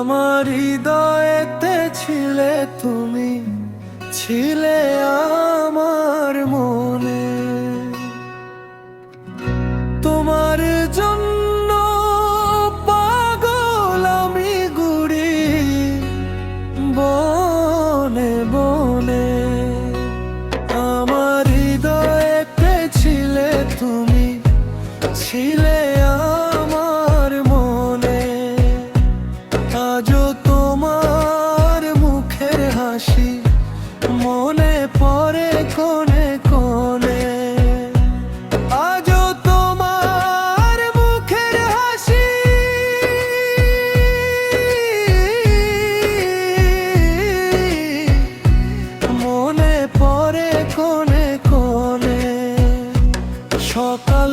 আমার হৃদয়েতে ছিলে তুমি, ছিলে আমার মনে। তোমার জন্য পাগল আমি ঘুরি বনে বনে। আমার হৃদয়েতে ছিলে তুমি, ছিলে আমার মনে। আজও তোমার মুখের হাসি মনে পড়ে কোণে কোণে। আজও তোমার মুখের হাসি মনে পড়ে কোণে কোণে। সকাল